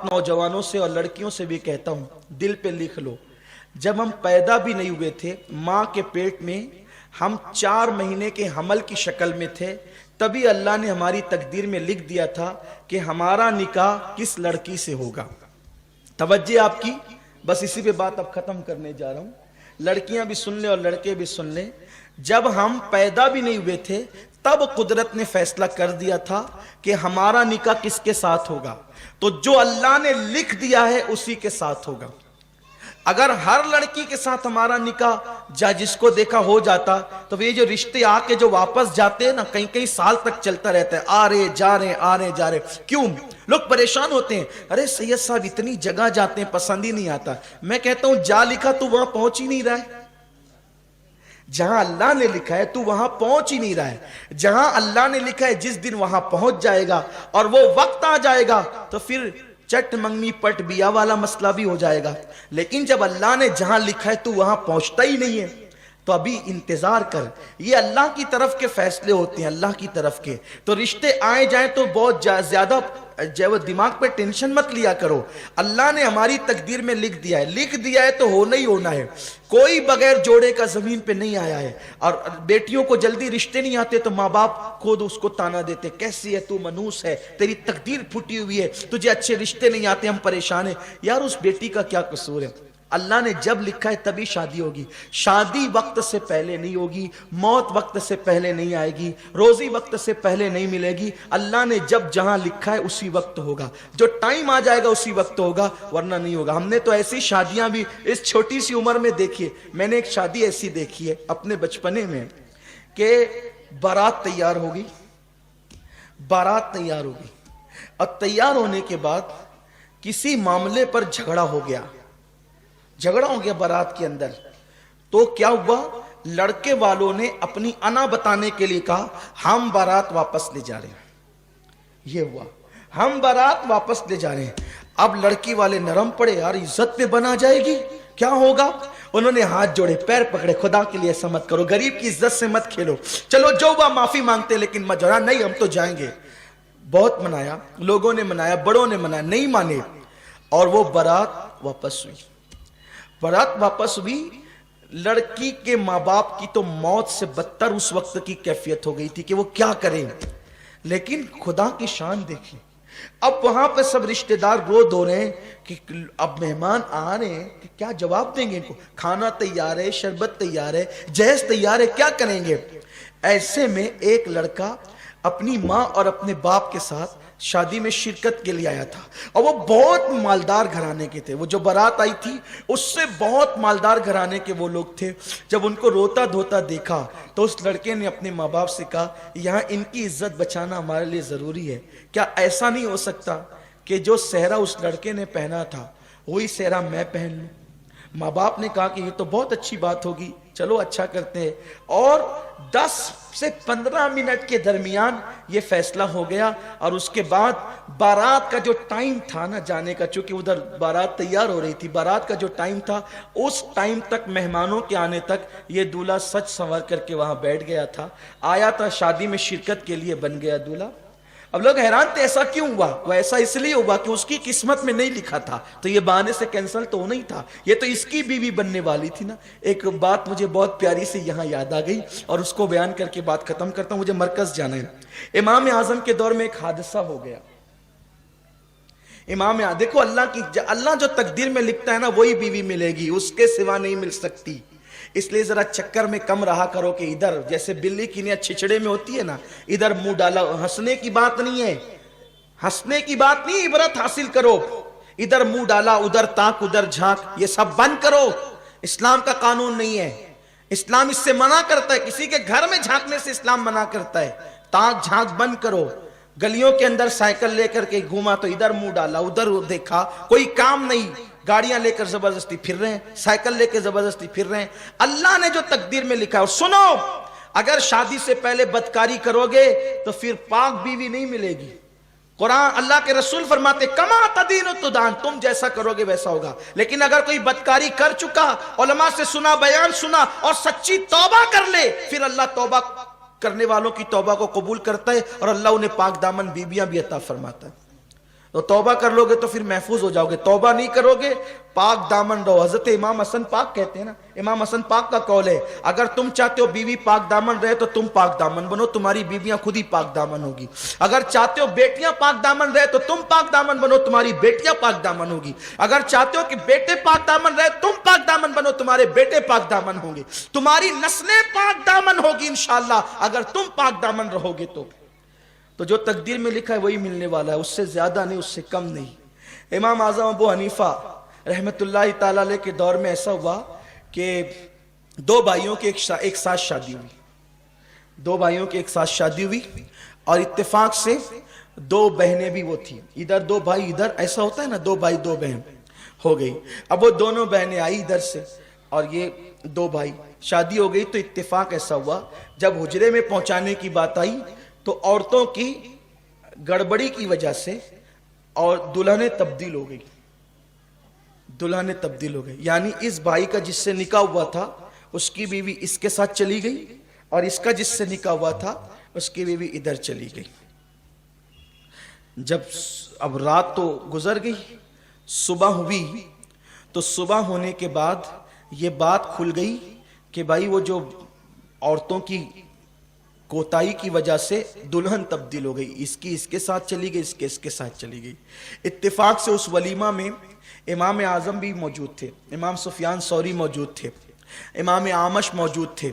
نوجوانوں سے اور لڑکیوں سے بھی کہتا ہوں، دل پہ لکھ لو، جب ہم پیدا بھی نہیں ہوئے تھے ماں کے پیٹ میں، ہم 4 مہینے کے حمل کی شکل میں تھے، تبھی اللہ نے ہماری تقدیر میں لکھ دیا تھا کہ ہمارا نکاح کس لڑکی سے ہوگا۔ توجہ آپ کی، بس اسی پہ بات اب ختم کرنے جا رہا ہوں، لڑکیاں بھی سن لیں اور لڑکے بھی سن لیں۔ جب ہم پیدا بھی نہیں ہوئے تھے تب قدرت نے فیصلہ کر دیا تھا کہ ہمارا نکاح کس کے ساتھ ہوگا، تو جو اللہ نے لکھ دیا ہے اسی کے ساتھ ہوگا۔ اگر ہر لڑکی کے ساتھ ہمارا نکاح جس کو دیکھا ہو جاتا تو یہ جو رشتے آ کے جو واپس جاتے ہیں نا، کئی کئی سال تک چلتا رہتا ہے، آ رہے جا رہے آ رہے جا رہے۔ کیوں؟ لوگ پریشان ہوتے ہیں، ارے سید صاحب اتنی جگہ جاتے ہیں پسند ہی نہیں آتا۔ میں کہتا ہوں جا لکھا تو وہاں پہنچ ہی نہیں رہا ہے، جہاں اللہ نے لکھا ہے تو وہاں پہنچ ہی نہیں رہا ہے۔ جہاں اللہ نے لکھا ہے جس دن وہاں پہنچ جائے گا اور وہ وقت آ جائے گا تو پھر چٹ منگنی پٹ بیا والا مسئلہ بھی ہو جائے گا۔ لیکن جب اللہ نے جہاں لکھا ہے تو وہاں پہنچتا ہی نہیں ہے، تو ابھی انتظار کر۔ یہ اللہ کی طرف کے فیصلے ہوتے ہیں، اللہ کی طرف کے، تو رشتے آئے جائیں تو بہت زیادہ جو دماغ پہ ٹینشن مت لیا کرو۔ اللہ نے ہماری تقدیر میں لکھ دیا ہے تو ہونا ہی ہونا ہے۔ کوئی بغیر جوڑے کا زمین پہ نہیں آیا ہے، اور بیٹیوں کو جلدی رشتے نہیں آتے تو ماں باپ خود اس کو تانا دیتے، کیسی ہے تو منوس ہے، تیری تقدیر پھٹی ہوئی ہے، تجھے اچھے رشتے نہیں آتے، ہم پریشان ہیں۔ یار اس بیٹی کا کیا قصور ہے؟ اللہ نے جب لکھا ہے تبھی شادی ہوگی۔ شادی وقت سے پہلے نہیں ہوگی، موت وقت سے پہلے نہیں آئے گی، روزی وقت سے پہلے نہیں ملے گی۔ اللہ نے جب جہاں لکھا ہے اسی وقت ہوگا، جو ٹائم آ جائے گا اسی وقت ہوگا، ورنہ نہیں ہوگا۔ ہم نے تو ایسی شادیاں بھی اس چھوٹی سی عمر میں دیکھی ہے۔ میں نے ایک شادی ایسی دیکھی ہے اپنے بچپنے میں کہ بارات تیار ہوگی، اور تیار ہونے کے بعد کسی معاملے پر جھگڑا ہو گیا بارات کے اندر، تو کیا ہوا، لڑکے والوں نے اپنی انا بتانے کے لیے کہا ہم بارات واپس لے جا رہے ہیں۔ یہ ہوا، ہم بارات واپس لے جا رہے ہیں۔ اب لڑکی والے نرم پڑے، یار عزت میں بنا جائے گی، کیا ہوگا؟ انہوں نے ہاتھ جوڑے، پیر پکڑے، خدا کے لیے ایسا مت کرو، غریب کی عزت سے مت کھیلو، چلو جو ہوا معافی مانگتے لیکن مت جوڑا، نہیں ہم تو جائیں گے۔ بہت منایا، لوگوں نے منایا، بڑوں نے منایا، نہیں مانے، اور وہ بارات واپس ہوئی۔ لڑکی کے ماں باپ کی تو موت سے بدتر اس وقت کی کیفیت ہو گئی تھی کہ وہ کیا کریں، لیکن خدا کی شان دیکھیں۔ اب وہاں پہ سب رشتہ دار رو دو رہے ہیں کہ اب مہمان آ رہے ہیں کہ کیا جواب دیں گے ان کو، کھانا تیار ہے، شربت تیار ہے، جہیز تیار ہے، کیا کریں گے؟ ایسے میں ایک لڑکا اپنی ماں اور اپنے باپ کے ساتھ شادی میں شرکت کے لیے آیا تھا، اور وہ بہت مالدار گھرانے کے تھے۔ وہ جو بارات آئی تھی اس سے بہت مالدار گھرانے کے وہ لوگ تھے۔ جب ان کو روتا دھوتا دیکھا تو اس لڑکے نے اپنے ماں باپ سے کہا یہاں ان کی عزت بچانا ہمارے لیے ضروری ہے، کیا ایسا نہیں ہو سکتا کہ جو صحرا اس لڑکے نے پہنا تھا وہی صحرا میں پہن لوں؟ ماں باپ نے کہا کہ یہ تو بہت اچھی بات ہوگی، چلو اچھا کرتے ہیں۔ اور 10 سے 15 منٹ کے درمیان یہ فیصلہ ہو گیا، اور اس کے بعد بارات کا جو ٹائم تھا نا جانے کا، چونکہ ادھر بارات تیار ہو رہی تھی، بارات کا جو ٹائم تھا اس ٹائم تک، مہمانوں کے آنے تک یہ دولہا سج سنور کر کے وہاں بیٹھ گیا تھا، آیا تھا شادی میں شرکت کے لیے، بن گیا دولہا۔ اب لوگ حیران تھے ایسا کیوں ہوا؟ وہ ایسا اس لیے ہوا کہ اس کی قسمت میں نہیں لکھا تھا، تو یہ بہانے سے کینسل تو ہونا ہی تھا، یہ تو اس کی بیوی بننے والی تھی نا۔ ایک بات مجھے بہت پیاری سے یہاں یاد آ گئی اور اس کو بیان کر کے بات ختم کرتا ہوں، مجھے مرکز جانا ہے۔ امام اعظم کے دور میں ایک حادثہ ہو گیا۔ دیکھو اللہ جو تقدیر میں لکھتا ہے نا وہی بیوی ملے گی، اس کے سوا نہیں مل سکتی۔ اس لیے ذرا چکر میں کم رہا کرو کہ ادھر جیسے بلی کی نیا چھچڑے میں ہوتی ہے نا، ادھر منہ ڈالا، ہنسنے کی بات نہیں ہے، ہنسنے کی بات نہیں، عبرت حاصل کرو۔ ادھر منہ ڈالا، ادھر تاک، ادھر جھانک، یہ سب بند کرو، اسلام کا قانون نہیں ہے۔ اسلام اس سے منع کرتا ہے، کسی کے گھر میں جھانکنے سے اسلام منع کرتا ہے۔ تاک جھانک بند کرو۔ گلیوں کے اندر سائیکل لے کر کے گھوما تو ادھر منہ ڈالا، ادھر دیکھا، کوئی کام نہیں، گاڑیاں لے کر زبردستی پھر رہے ہیں، سائیکل لے کے زبردستی پھر رہے ہیں۔ اللہ نے جو تقدیر میں لکھا ہے، اور سنو، اگر شادی سے پہلے بدکاری کرو گے تو پھر پاک بیوی نہیں ملے گی۔ قرآن، اللہ کے رسول فرماتے کما تدین تدان، تم جیسا کرو گے ویسا ہوگا۔ لیکن اگر کوئی بدکاری کر چکا، علماء سے سنا، بیان سنا اور سچی توبہ کر لے، پھر اللہ توبہ کرنے والوں کی توبہ کو قبول کرتا ہے اور اللہ انہیں پاک دامن بیویاں بھی عطا فرماتا ہے۔ तो तौबा कर लोगे तो फिर महफूज हो जाओगे, तौबा नहीं करोगे पाक दामन रहो। हजरत इमाम हसन पाक कहते हैं ना, इमाम हसन पाक का कौल है, अगर तुम चाहते हो बीवी पाक दामन रहे तो तुम पाक दामन बनो, तुम्हारी बीवियां खुद ही पाक दामन होगी। अगर चाहते हो बेटियां पाक दामन रहे तो तुम पाक दामन बनो, तुम्हारी बेटियां पाक दामन होगी। अगर चाहते हो कि बेटे पाक दामन रहे, तुम पाक दामन बनो, तुम्हारे बेटे पाक दामन होंगे, तुम्हारी नस्लें पाक दामन होगी इंशाअल्लाह, अगर तुम पाक दामन रहोगे तो जो तकदीर में लिखा है वही मिलने वाला है, उससे ज्यादा नहीं, उससे कम नहीं। इमाम आजम अबू हनीफा रहमतुल्लाह ताला अलैह के दौर में ऐसा हुआ कि दो भाइयों की एक साथ शादी हुई, दो भाइयों की एक साथ शादी हुई, और इत्तेफाक से दो बहनें भी वो थी, इधर दो भाई इधर, ऐसा होता है ना, दो भाई दो बहन हो गई। अब वो दोनों बहनें आई इधर से और ये दो भाई, शादी हो गई। तो इत्तेफाक ऐसा हुआ जब हुजरे में पहुंचाने की बात आई तो औरतों की गड़बड़ी की वजह से और दुल्हनें तब्दील हो गई, दुल्हनें तब्दील हो गई। यानी इस भाई का जिससे निकाह हुआ था उसकी बीवी इसके साथ चली गई, और इसका जिससे निकाह हुआ था उसकी बीवी इधर चली गई। जब अब रात तो गुजर गई, सुबह हुई, तो सुबह होने के बाद ये बात खुल गई कि भाई वो जो औरतों की कोताही की वजह से दुल्हन तब्दील हो गई, इसकी इसके साथ चली गई, इसके इसके साथ चली गई। इत्तेफाक से उस वलीमा में इमाम आजम भी मौजूद थे, इमाम सुफियान सौरी मौजूद थे, इमाम आमश मौजूद थे,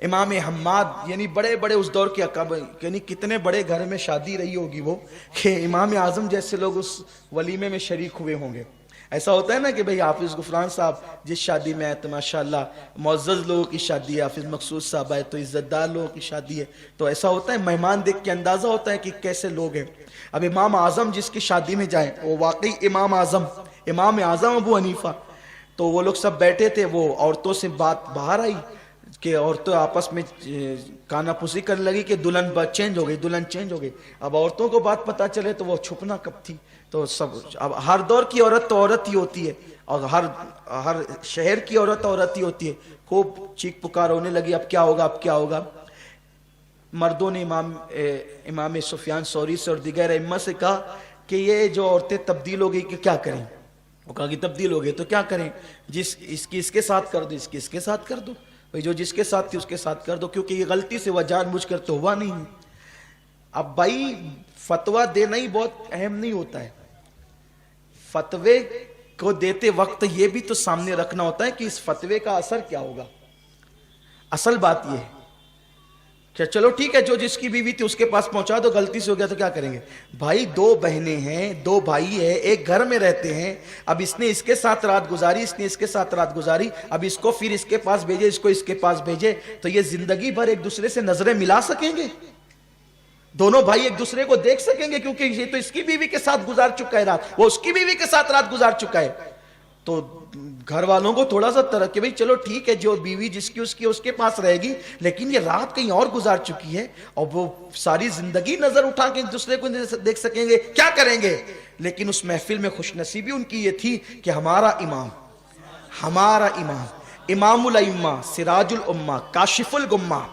इमाम हम्माद, यानी बड़े बड़े उस दौर के अकाबर, यानी कितने बड़े घर में शादी रही होगी वो कि इमाम आजम जैसे लोग उस वलीमे में शरीक हुए होंगे। ऐसा होता है ना कि भाई हाफिज गुफरान साहब जिस शादी में आए तो माशाल्लाह मुअज़्ज़ज़ लोगों की शादी है, हाफिज मकसूद साहब आए तो इज्जतदार लोगों की शादी है, तो ऐसा होता है, मेहमान देख के अंदाजा होता है कि कैसे लोग हैं। अब इमाम आजम जिसकी शादी में जाए वो वाकई इमाम आजम अबू हनीफा, तो वो लोग सब बैठे थे, वो औरतों से बात बाहर आई कि औरतें आपस में कानापुसी करने लगी कि दुल्हन चेंज हो गई, दुल्हन चेंज हो गई। अब औरतों को बात पता चले तो वो छुपना कब थी, तो सब, अब हर दौर की औरत तो औरत ही होती है, और हर शहर की औरत ही होती है। खूब चीख पुकार होने लगी, अब क्या होगा, अब क्या होगा। मर्दों ने इमाम सुफियान सौरी से और दिगर इम्मा से कहा कि ये जो औरतें तब्दील हो गई कि क्या करें। वो कहा कि तब्दील हो गई तो क्या करें, इसकी इसके साथ कर दो, इसकी इसके साथ कर दो, भाई जो जिसके साथ थी उसके साथ कर दो, क्योंकि ये गलती से वह जानबूझकर तो हुआ नहीं है। अब भाई फतवा देना ही बहुत अहम नहीं होता है, फतवे को देते वक्त ये भी तो सामने रखना होता है कि इस फतवे का असर क्या होगा। असल बात ये है कि चलो ठीक है, जो जिसकी बीवी थी उसके पास पहुंचा दो, गलती से हो गया तो क्या करेंगे। भाई दो बहनें हैं, दो भाई है, एक घर में रहते हैं, अब इसने इसके साथ रात गुजारी, इसने इसके साथ रात गुजारी, अब इसको फिर इसके पास भेजे, इसको इसके पास भेजे, तो ये जिंदगी भर एक दूसरे से नजरें मिला सकेंगे, दोनों भाई एक दूसरे को देख सकेंगे, क्योंकि ये तो इसकी बीवी के साथ गुजार चुका है रात, वो उसकी बीवी के साथ रात गुजार चुका है। तो घर वालों को थोड़ा सा तरह कि भाई चलो ठीक है, जो बीवी जिसकी उसकी उसके पास रहेगी, लेकिन ये रात कहीं और गुजार चुकी है, और वो सारी जिंदगी नजर उठा के एक दूसरे को देख सकेंगे, क्या करेंगे। लेकिन उस महफिल में खुशनसीबी उनकी ये थी कि हमारा इमाम इमामुल अइम्मा सिराजुल उम्मा काशिफुल गुम्मा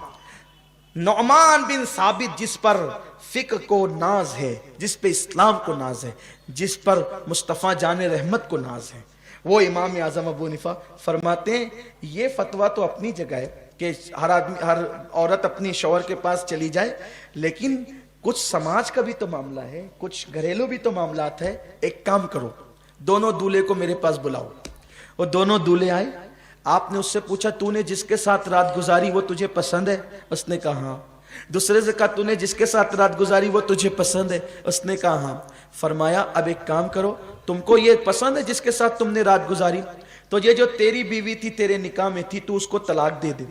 नौमान बिन साबित, जिस पर फिक्र को नाज है, जिस पे इस्लाम को नाज है, जिस पर मुस्तफ़ा जाने रहमत को नाज है, वो इमाम आजम अबू हनीफा फरमाते हैं ये फतवा तो अपनी जगह है कि हर औरत अपनी शौहर के पास चली जाए, लेकिन कुछ समाज का भी तो मामला है, कुछ घरेलू भी तो मामलात है। एक काम करो, दोनों दूल्हे को मेरे पास बुलाओ। वो दोनों दूल्हे आए, आपने उससे पूछा तूने जिसके साथ रात गुजारी वो तुझे पसंद है? उसने कहा हाँ। दूसरे से कहा तूने जिसके साथ रात गुजारी वो तुझे पसंद है? उसने कहा हाँ। फरमाया अब एक काम करो, तुमको ये पसंद है जिसके साथ तुमने रात गुजारी, तो ये जो तेरी बीवी थी तेरे निकाह में थी, तू उसको तलाक दे दे,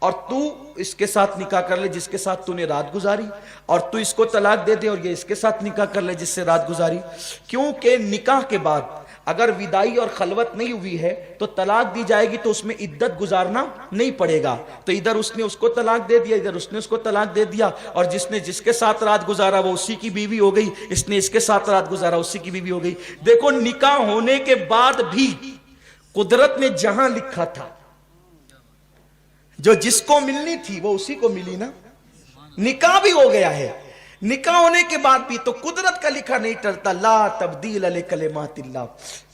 और तू इसके साथ निकाह कर ले जिसके साथ तूने रात गुजारी, और तू इसको तलाक दे दे और ये इसके साथ निकाह कर ले जिससे रात गुजारी। क्योंकि निकाह के बाद अगर विदाई और खलवत नहीं हुई है तो तलाक दी जाएगी, तो उसमें इद्दत गुजारना नहीं पड़ेगा। तो इधर उसने उसको तलाक दे दिया, इधर उसने उसको तलाक दे दिया, और जिसने जिसके साथ रात गुजारा वो उसी की बीवी हो गई, इसने इसके साथ रात गुजारा उसी की बीवी हो गई। देखो निकाह होने के बाद भी कुदरत ने जहां लिखा था, जो जिसको मिलनी थी वो उसी को मिली ना, निकाह भी हो गया है। निकाह होने के बाद भी तो कुदरत का लिखा नहीं टलता, ला तब्दील लिकलिमातिल्लाह।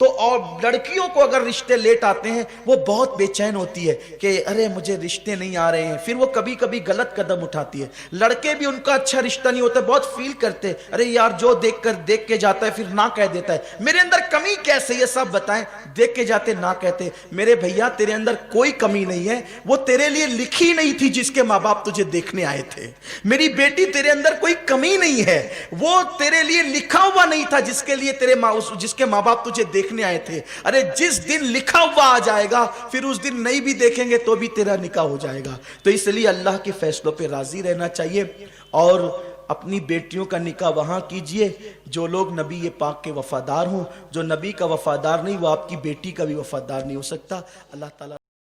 तो और लड़कियों को अगर रिश्ते लेट आते हैं वो बहुत बेचैन होती है कि अरे मुझे रिश्ते नहीं आ रहे हैं, फिर वो कभी कभी गलत कदम उठाती है। लड़के भी उनका अच्छा रिश्ता नहीं होता, बहुत फील करते, अरे यार जो देख के जाता है फिर ना कह देता है, मेरे अंदर कमी कैसे ये सब बताएं, देख के जाते ना कहते। मेरे भैया तेरे अंदर कोई कमी नहीं है, वो तेरे लिए लिखी नहीं थी जिसके माँ बाप तुझे देखने आए थे। मेरी बेटी तेरे अंदर कोई कमी नहीं है, वो तेरे लिए लिखा हुआ नहीं था जिसके लिए जिसके माँ बाप तुझे देखने आए थे। अरे जिस दिन लिखा हुआ आ जाएगा फिर उस दिन नहीं भी देखेंगे तो भी तेरा निकाह हो जाएगा। तो इसलिए अल्लाह के फैसलों पे राजी रहना चाहिए और अपनी बेटियों का निकाह वहां कीजिए जो लोग नबी पाक के वफादार हों। जो नबी का वफादार नहीं वो आपकी बेटी का भी वफादार नहीं हो सकता। अल्लाह ताला